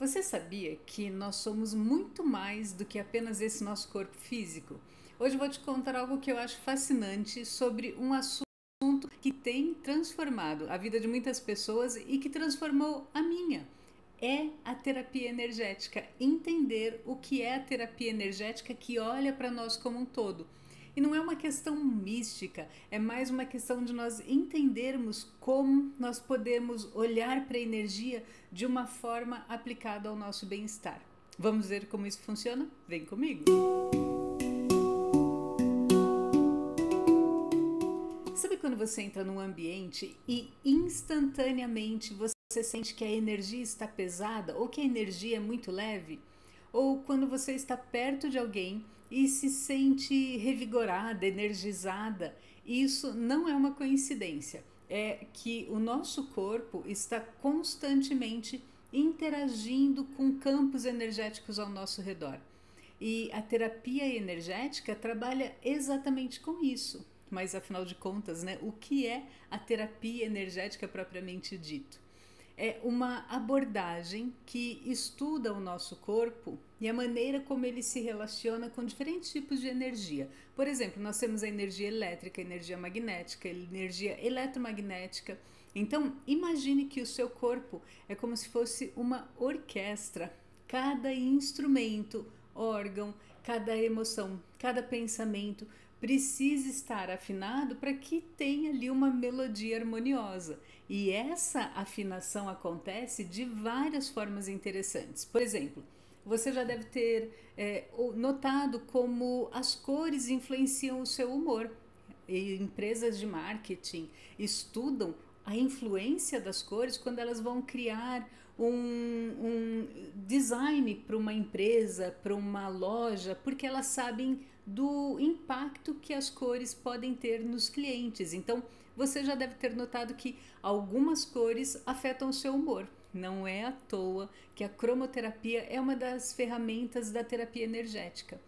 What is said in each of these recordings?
Você sabia que nós somos muito mais do que apenas esse nosso corpo físico? Hoje eu vou te contar algo que eu acho fascinante sobre um assunto que tem transformado a vida de muitas pessoas e que transformou a minha. É a terapia energética. Entender o que é a terapia energética que olha para nós como um todo. E não é uma questão mística, é mais uma questão de nós entendermos como nós podemos olhar para a energia de uma forma aplicada ao nosso bem-estar. Vamos ver como isso funciona? Vem comigo! Sabe quando você entra num ambiente e instantaneamente você sente que a energia está pesada ou que a energia é muito leve? Ou quando você está perto de alguém e se sente revigorada, energizada? Isso não é uma coincidência. É que o nosso corpo está constantemente interagindo com campos energéticos ao nosso redor. E a terapia energética trabalha exatamente com isso. Mas afinal de contas, né, o que é a terapia energética propriamente dito? É uma abordagem que estuda o nosso corpo e a maneira como ele se relaciona com diferentes tipos de energia. Por exemplo, nós temos a energia elétrica, a energia magnética, a energia eletromagnética. Então, imagine que o seu corpo é como se fosse uma orquestra. Cada instrumento, órgão, cada emoção, cada pensamento precisa estar afinado para que tenha ali uma melodia harmoniosa. E essa afinação acontece de várias formas interessantes. Por exemplo, você já deve ter notado como as cores influenciam o seu humor. E empresas de marketing estudam a influência das cores quando elas vão criar um design para uma empresa, para uma loja, porque elas sabem do impacto que as cores podem ter nos clientes. Então, você já deve ter notado que algumas cores afetam o seu humor. Não é à toa que a cromoterapia é uma das ferramentas da terapia energética.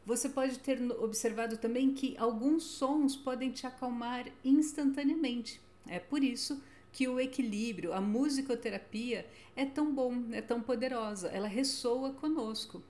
Você pode ter observado também que alguns sons podem te acalmar instantaneamente. É por isso que o equilíbrio, a musicoterapia é tão bom, é tão poderosa, ela ressoa conosco.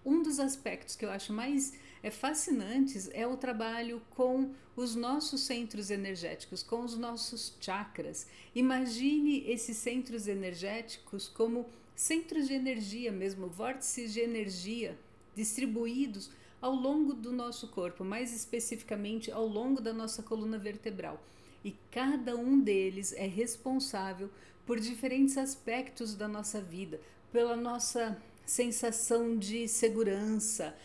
Um dos aspectos que eu acho mais fascinantes é o trabalho com os nossos centros energéticos, com os nossos chakras. Imagine esses centros energéticos como centros de energia mesmo, vórtices de energia distribuídos ao longo do nosso corpo, mais especificamente ao longo da nossa coluna vertebral. E cada um deles é responsável por diferentes aspectos da nossa vida, pela nossa sensação de segurança,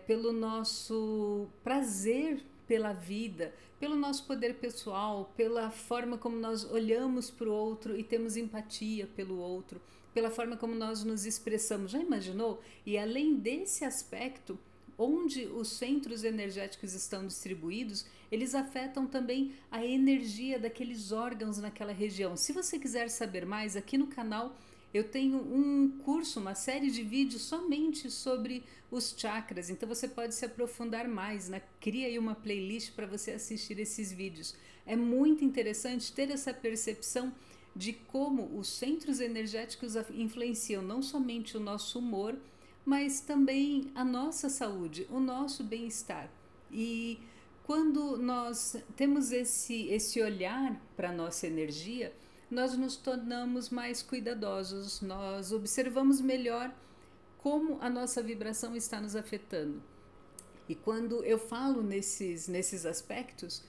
pelo nosso prazer pela vida, pelo nosso poder pessoal, pela forma como nós olhamos para o outro e temos empatia pelo outro, pela forma como nós nos expressamos. Já imaginou? E além desse aspecto, onde os centros energéticos estão distribuídos, eles afetam também a energia daqueles órgãos naquela região. Se você quiser saber mais, aqui no canal eu tenho um curso, uma série de vídeos somente sobre os chakras, então você pode se aprofundar mais, né? Cria aí uma playlist para você assistir esses vídeos. É muito interessante ter essa percepção de como os centros energéticos influenciam não somente o nosso humor, mas também a nossa saúde, o nosso bem-estar. E quando nós temos esse olhar para a nossa energia, nós nos tornamos mais cuidadosos, nós observamos melhor como a nossa vibração está nos afetando. E quando eu falo nesses aspectos,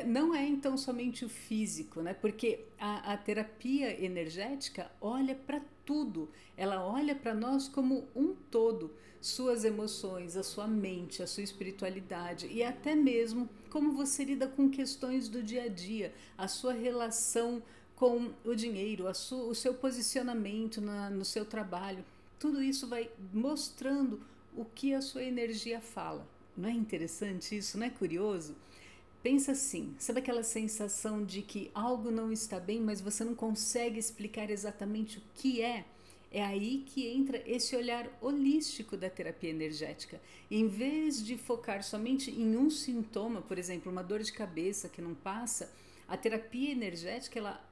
não é então somente o físico, né? Porque a terapia energética olha para tudo, ela olha para nós como um todo, suas emoções, a sua mente, a sua espiritualidade e até mesmo como você lida com questões do dia a dia, a sua relação com o dinheiro, o seu posicionamento no seu trabalho. Tudo isso vai mostrando o que a sua energia fala. Não é interessante isso? Não é curioso? Pensa assim, sabe aquela sensação de que algo não está bem, mas você não consegue explicar exatamente o que é? É aí que entra esse olhar holístico da terapia energética. Em vez de focar somente em um sintoma, por exemplo, uma dor de cabeça que não passa, a terapia energética ela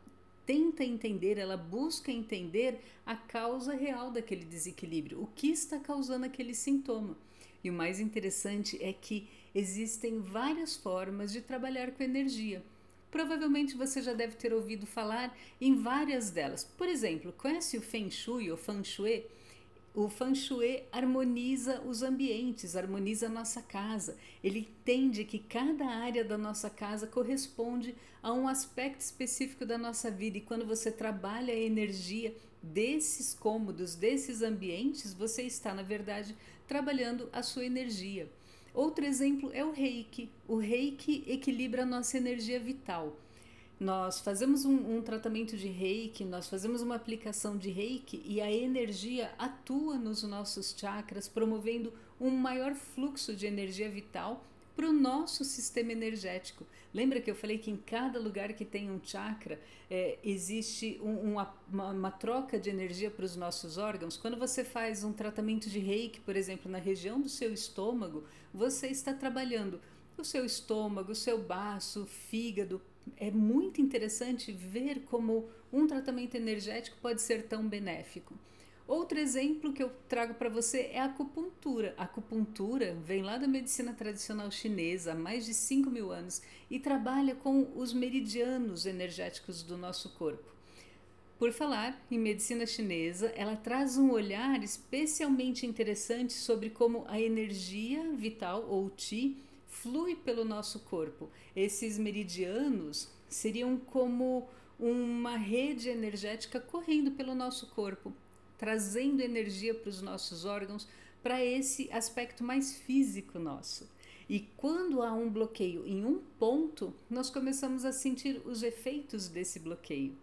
tenta entender, ela busca entender a causa real daquele desequilíbrio, o que está causando aquele sintoma. E o mais interessante é que existem várias formas de trabalhar com energia. Provavelmente você já deve ter ouvido falar em várias delas. Por exemplo, conhece o Feng Shui ou Feng Shui? O Feng Shui harmoniza os ambientes, harmoniza a nossa casa. Ele entende que cada área da nossa casa corresponde a um aspecto específico da nossa vida. E quando você trabalha a energia desses cômodos, desses ambientes, você está, na verdade, trabalhando a sua energia. Outro exemplo é o Reiki. O Reiki equilibra a nossa energia vital. Nós fazemos um tratamento de Reiki, nós fazemos uma aplicação de Reiki e a energia atua nos nossos chakras, promovendo um maior fluxo de energia vital para o nosso sistema energético. Lembra que eu falei que em cada lugar que tem um chakra existe uma troca de energia para os nossos órgãos? Quando você faz um tratamento de Reiki, por exemplo, na região do seu estômago, você está trabalhando o seu estômago, o seu baço, o fígado. É muito interessante ver como um tratamento energético pode ser tão benéfico. Outro exemplo que eu trago para você é a acupuntura. A acupuntura vem lá da medicina tradicional chinesa há mais de 5.000 anos e trabalha com os meridianos energéticos do nosso corpo. Por falar em medicina chinesa, ela traz um olhar especialmente interessante sobre como a energia vital, ou Qi, flui pelo nosso corpo. Esses meridianos seriam como uma rede energética correndo pelo nosso corpo, trazendo energia para os nossos órgãos, para esse aspecto mais físico nosso. E quando há um bloqueio em um ponto, nós começamos a sentir os efeitos desse bloqueio.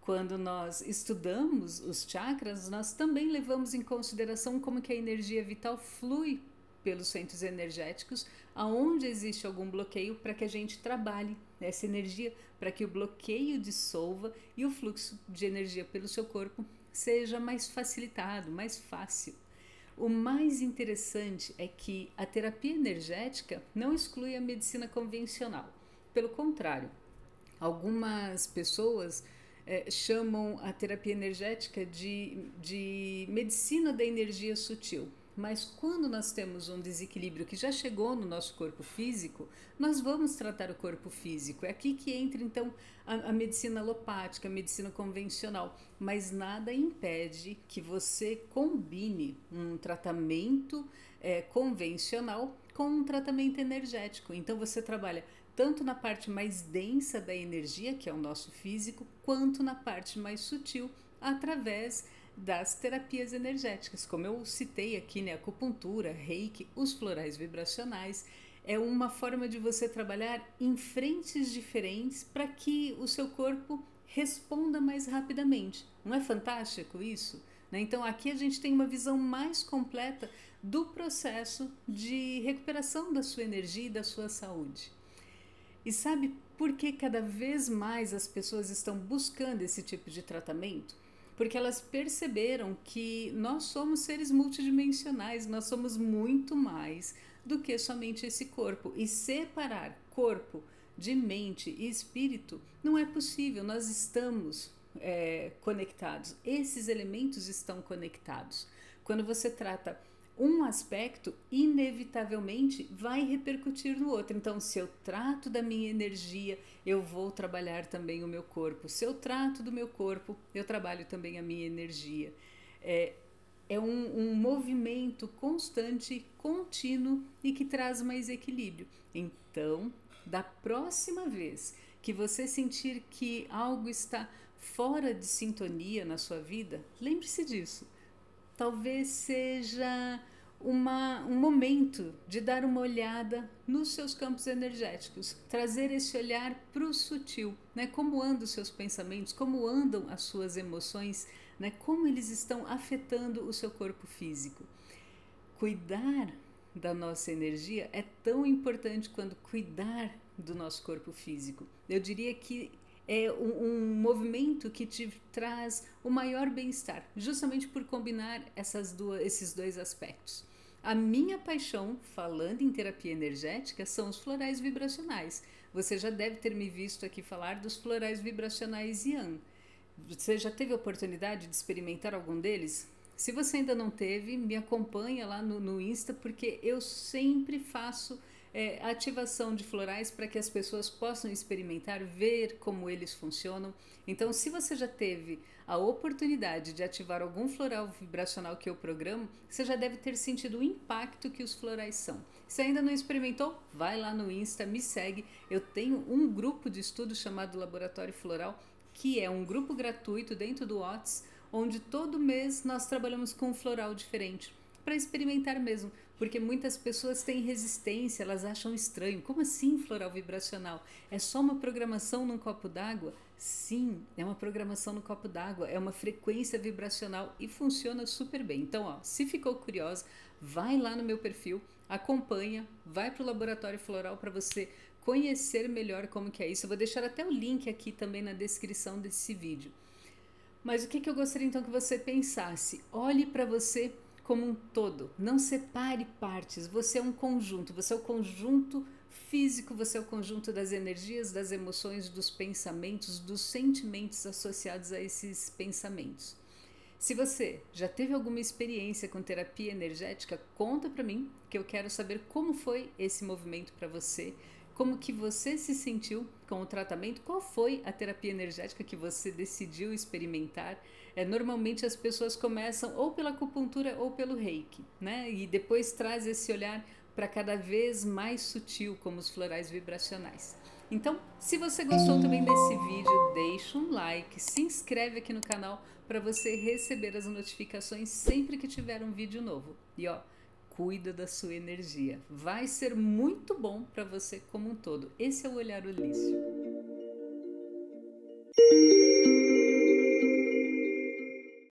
Quando nós estudamos os chakras, nós também levamos em consideração como que a energia vital flui pelos centros energéticos, aonde existe algum bloqueio, para que a gente trabalhe essa energia, para que o bloqueio dissolva e o fluxo de energia pelo seu corpo seja mais facilitado, mais fácil. O mais interessante é que a terapia energética não exclui a medicina convencional. Pelo contrário, algumas pessoas chamam a terapia energética de medicina da energia sutil. Mas quando nós temos um desequilíbrio que já chegou no nosso corpo físico, nós vamos tratar o corpo físico. É aqui que entra então a medicina alopática, a medicina convencional. Mas nada impede que você combine um tratamento convencional com um tratamento energético. Então você trabalha tanto na parte mais densa da energia, que é o nosso físico, quanto na parte mais sutil, através das terapias energéticas, como eu citei aqui, né, acupuntura, reiki, os florais vibracionais. É uma forma de você trabalhar em frentes diferentes para que o seu corpo responda mais rapidamente. Não é fantástico isso? Então aqui a gente tem uma visão mais completa do processo de recuperação da sua energia e da sua saúde. E sabe por que cada vez mais as pessoas estão buscando esse tipo de tratamento? Porque elas perceberam que nós somos seres multidimensionais, nós somos muito mais do que somente esse corpo. E separar corpo de mente e espírito não é possível, nós estamos conectados, esses elementos estão conectados. Quando você trata um aspecto, inevitavelmente vai repercutir no outro. Então, se eu trato da minha energia, eu vou trabalhar também o meu corpo. Se eu trato do meu corpo, eu trabalho também a minha energia. É um movimento constante, contínuo e que traz mais equilíbrio. Então, da próxima vez que você sentir que algo está fora de sintonia na sua vida, lembre-se disso. Talvez seja um momento de dar uma olhada nos seus campos energéticos, trazer esse olhar para o sutil, né? Como andam os seus pensamentos, como andam as suas emoções, né? Como eles estão afetando o seu corpo físico. Cuidar da nossa energia é tão importante quanto cuidar do nosso corpo físico. Eu diria que é um movimento que te traz o maior bem-estar, justamente por combinar esses dois aspectos. A minha paixão, falando em terapia energética, são os florais vibracionais. Você já deve ter me visto aqui falar dos florais vibracionais Yan. Você já teve a oportunidade de experimentar algum deles? Se você ainda não teve, me acompanha lá no Insta, porque eu sempre faço ativação de florais para que as pessoas possam experimentar, ver como eles funcionam. Então, se você já teve a oportunidade de ativar algum floral vibracional que eu programo, você já deve ter sentido o impacto que os florais são. Se ainda não experimentou, vai lá no Insta, me segue. Eu tenho um grupo de estudo chamado Laboratório Floral, que é um grupo gratuito dentro do Whats, onde todo mês nós trabalhamos com um floral diferente, para experimentar mesmo, porque muitas pessoas têm resistência, elas acham estranho. Como assim floral vibracional? É só uma programação num copo d'água? Sim, é uma programação no copo d'água, é uma frequência vibracional e funciona super bem. Então, ó, se ficou curiosa, vai lá no meu perfil, acompanha, vai para o Laboratório Floral para você conhecer melhor como que é isso. Eu vou deixar até o link aqui também na descrição desse vídeo. Mas o que eu gostaria então que você pensasse? Olhe para você como um todo, não separe partes. Você é um conjunto, você é o conjunto físico, você é o conjunto das energias, das emoções, dos pensamentos, dos sentimentos associados a esses pensamentos. Se você já teve alguma experiência com terapia energética, conta para mim, que eu quero saber como foi esse movimento para você, como que você se sentiu com o tratamento, qual foi a terapia energética que você decidiu experimentar. Normalmente as pessoas começam ou pela acupuntura ou pelo reiki, né? E depois traz esse olhar para cada vez mais sutil, como os florais vibracionais. Então, se você gostou também desse vídeo, deixa um like, se inscreve aqui no canal para você receber as notificações sempre que tiver um vídeo novo. E ó, cuida da sua energia. Vai ser muito bom para você como um todo. Esse é o olhar holístico.